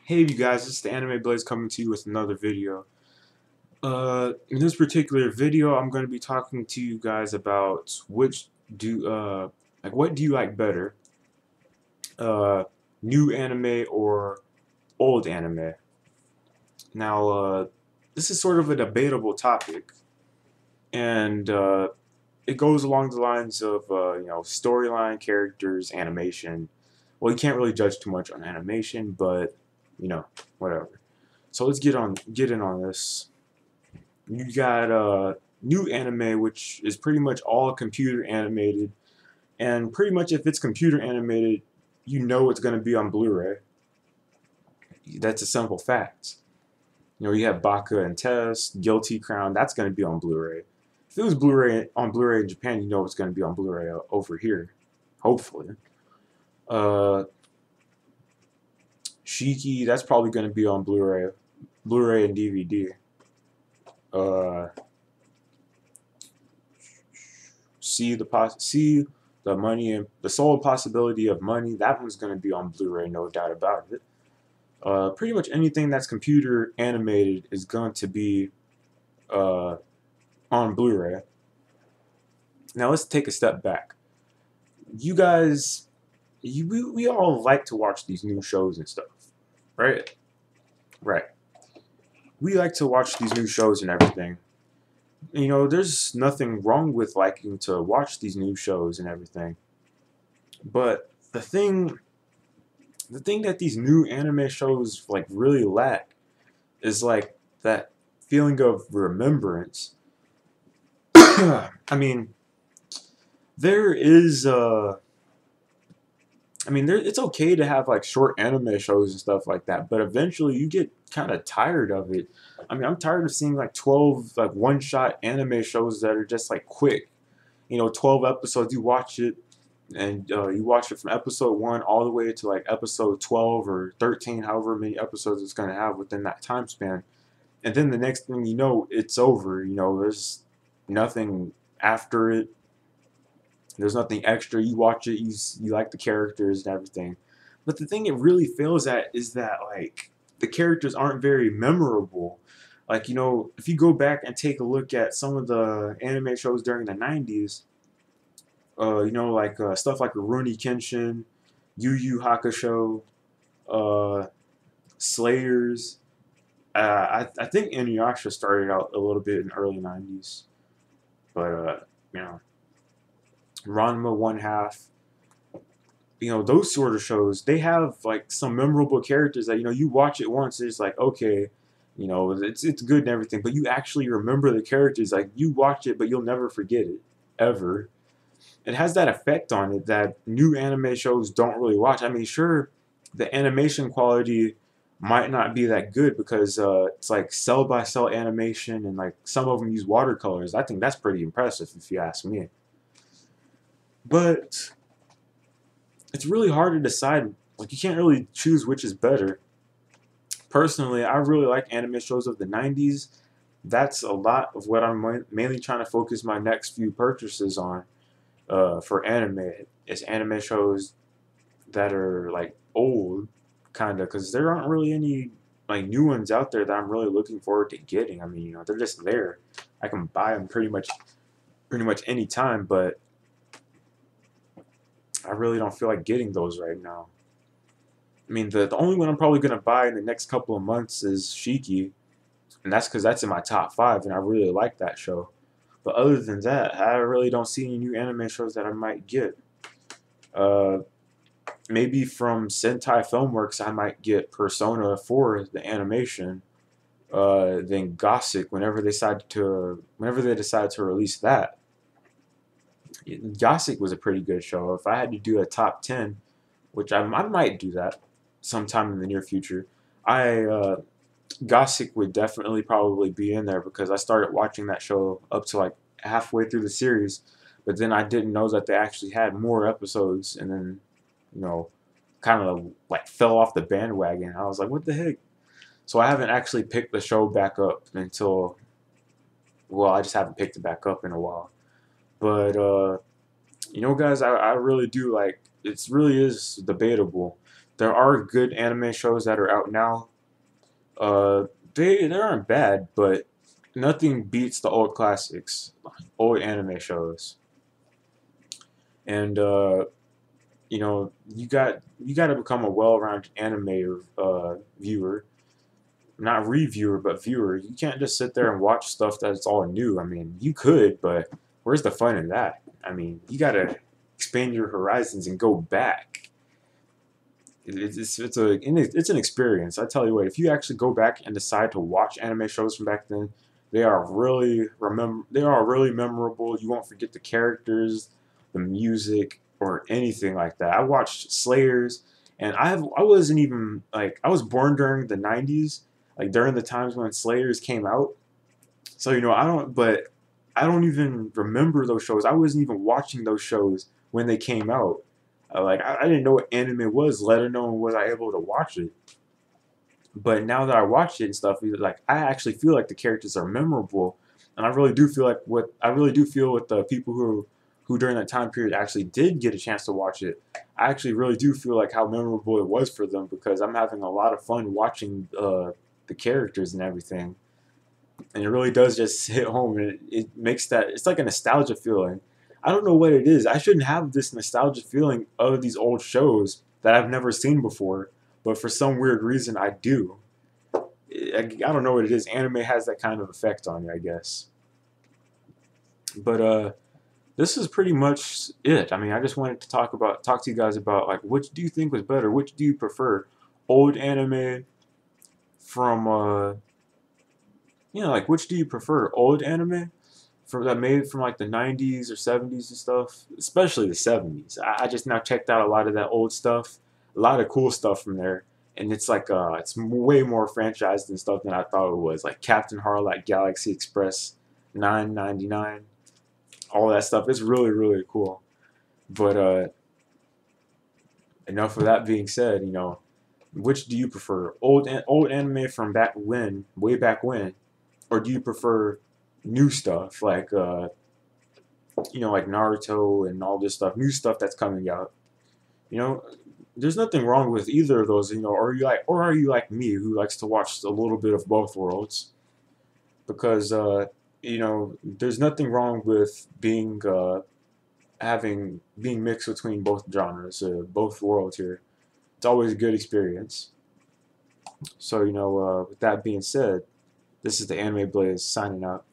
Hey you guys, it's the Anime Blaze coming to you with another video. In this particular video, I'm going to be talking to you guys about what do you like better, uh, new anime or old anime? Now, this is sort of a debatable topic, and it goes along the lines of storyline, characters, animation. Well, you can't really judge too much on animation, but whatever. So let's get in on this. You got new anime, which is pretty much all computer animated, and pretty much if it's computer animated, you know it's going to be on Blu-ray. That's a simple fact. You have Baka and Test, Guilty Crown. That's going to be on Blu-ray. If it was Blu-ray in Japan, you know it's going to be on Blu-ray over here, hopefully. Uh, Shiki, that's probably going to be on Blu-ray and DVD. Uh, see the money and the sole possibility of money. That one's going to be on Blu-ray, no doubt about it. Pretty much anything that's computer animated is going to be uh, on Blu-ray. Now let's take a step back. You guys, we all like to watch these new shows and stuff, right? Right. We like to watch these new shows and everything. There's nothing wrong with liking to watch these new shows and everything. But the thing that these new anime shows like really lack is like that feeling of remembrance. I mean, there is it's okay to have like short anime shows and stuff like that, but eventually you get kind of tired of it. I'm tired of seeing like 12 like one-shot anime shows that are just like quick. 12 episodes, you watch it and you watch it from episode 1 all the way to like episode 12 or 13, however many episodes it's going to have within that time span. And then the next thing you know, it's over. There's nothing after it. There's nothing extra. You watch it, you like the characters and everything. But the thing it really fails at is that like the characters aren't very memorable. Like, if you go back and take a look at some of the anime shows during the 90s, stuff like Rurouni Kenshin, Yu Yu Hakusho, uh, Slayers. I think Inuyasha started out a little bit in the early 90s, but you know, Ranma One Half. Those sort of shows, they have like some memorable characters that you watch it once, it's like okay, it's good and everything, but you actually remember the characters. Like you watch it, but you'll never forget it ever. It has that effect on it that new anime shows don't really watch. I mean, sure, the animation quality might not be that good because it's like cell by cell animation and like some of them use watercolors. I think that's pretty impressive if you ask me. But it's really hard to decide. Like you can't really choose which is better. Personally, I really like anime shows of the 90s. That's a lot of what I'm mainly trying to focus my next few purchases on for anime. It's anime shows that are like old, kind of, because there aren't really any like new ones out there that I'm really looking forward to getting. I mean, they're just there. I can buy them pretty much any time, but I really don't feel like getting those right now. I mean, the only one I'm probably gonna buy in the next couple of months is Shiki, and that's because that's in my top 5, and I really like that show. But other than that, I really don't see any new anime shows that I might get. Uh, Maybe from Sentai Filmworks, I might get Persona 4, the animation. Then Gossip, whenever they decide to release that. Gossip was a pretty good show. If I had to do a top 10, which I might do that sometime in the near future, I Gossip would definitely probably be in there because I started watching that show up to like halfway through the series, but then I didn't know that they actually had more episodes, and then you know, kind of like fell off the bandwagon. I was like, what the heck? So I haven't actually picked the show back up until, well, I just haven't picked it back up in a while. But guys, I really do like. It really is debatable. There are good anime shows that are out now. Uh, they aren't bad, but nothing beats the old classics, old anime shows. And you got to become a well-rounded anime viewer, not reviewer, but viewer. You can't just sit there and watch stuff that's all new. I mean, you could, but where's the fun in that? I mean, you got to expand your horizons and go back. It's an experience. I tell you what, if you actually go back and decide to watch anime shows from back then, they are really memorable. You won't forget the characters, the music, or anything like that. I watched Slayers, and I wasn't even like I was born during the '90s, like during the times when Slayers came out. So I don't even remember those shows. I wasn't even watching those shows when they came out. I didn't know what anime was, let alone was I able to watch it. But now that I watch it and stuff, like I actually feel like the characters are memorable, and I really do feel with the people who during that time period actually did get a chance to watch it. I actually really do feel like how memorable it was for them because I'm having a lot of fun watching the characters and everything, and it really does just hit home, and it makes that it's like a nostalgia feeling. I don't know what it is. I shouldn't have this nostalgia feeling of these old shows that I've never seen before, but for some weird reason I do. I don't know what it is. Anime has that kind of effect on you, I guess. But this is pretty much it. I mean, I just wanted to talk to you guys about like which do you think was better? Which do you prefer? Old anime from like which do you prefer? Old anime from that made from like the '90s or '70s and stuff, especially the '70s. I just now checked out a lot of that old stuff, a lot of cool stuff from there, and it's like it's way more franchised and stuff than I thought it was. Like Captain Harlock, Galaxy Express, 999, all that stuff. It's really really cool. But enough of that being said, which do you prefer? Old anime from back when, way back when, or do you prefer new stuff like like Naruto and all this stuff, new stuff that's coming out. You know, there's nothing wrong with either of those. Or are you like me who likes to watch a little bit of both worlds? Because there's nothing wrong with being mixed between both genres, both worlds here. It's always a good experience. So with that being said, this is the Anime Blaze signing out.